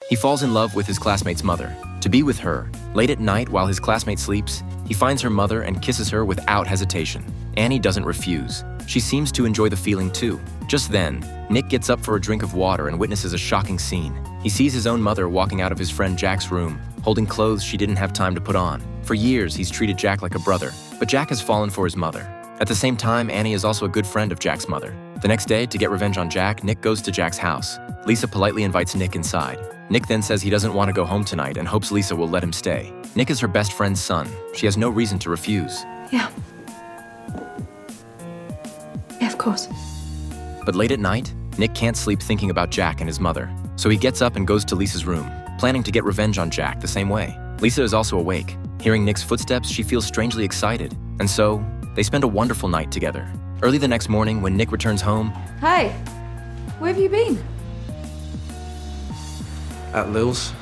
He falls in love with his classmate's mother. To be with her, late at night while his classmate sleeps, he finds her mother and kisses her without hesitation. Annie doesn't refuse. She seems to enjoy the feeling too. Just then, Nick gets up for a drink of water and witnesses a shocking scene. He sees his own mother walking out of his friend Jack's room, holding clothes she didn't have time to put on. For years, he's treated Jack like a brother, but Jack has fallen for his mother. At the same time, Annie is also a good friend of Jack's mother. The next day, to get revenge on Jack, Nick goes to Jack's house. Lisa politely invites Nick inside. Nick then says he doesn't want to go home tonight and hopes Lisa will let him stay. Nick is her best friend's son. She has no reason to refuse. Yeah. Yeah, of course. But late at night, Nick can't sleep thinking about Jack and his mother. So he gets up and goes to Lisa's room, planning to get revenge on Jack the same way. Lisa is also awake. Hearing Nick's footsteps, she feels strangely excited. And so, they spend a wonderful night together. Early the next morning, when Nick returns home, Hey, where have you been? At Lil's.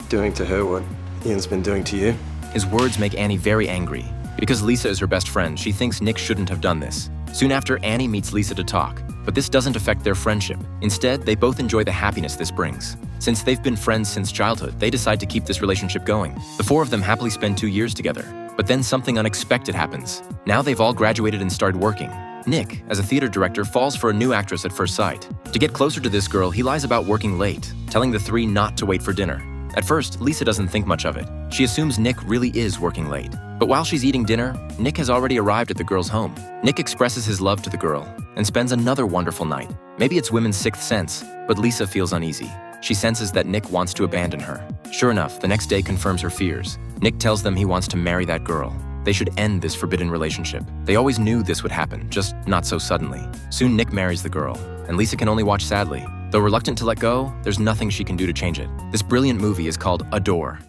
Doing to her what Ian's been doing to you. his words make Annie very angry. Because Lisa is her best friend, she thinks Nick shouldn't have done this. Soon after, Annie meets Lisa to talk, but this doesn't affect their friendship. Instead, they both enjoy the happiness this brings. Since they've been friends since childhood, they decide to keep this relationship going. The four of them happily spend 2 years together. But then something unexpected happens. Now they've all graduated and started working. Nick, as a theater director, falls for a new actress at first sight. To get closer to this girl, he lies about working late, telling the three not to wait for dinner. At first, Lisa doesn't think much of it. She assumes Nick really is working late. But while she's eating dinner, Nick has already arrived at the girl's home. Nick expresses his love to the girl and spends another wonderful night. Maybe it's women's sixth sense, but Lisa feels uneasy. She senses that Nick wants to abandon her. Sure enough, the next day confirms her fears. Nick tells them he wants to marry that girl. They should end this forbidden relationship. They always knew this would happen, just not so suddenly. Soon Nick marries the girl, and Lisa can only watch sadly. Though reluctant to let go, there's nothing she can do to change it. This brilliant movie is called Adore.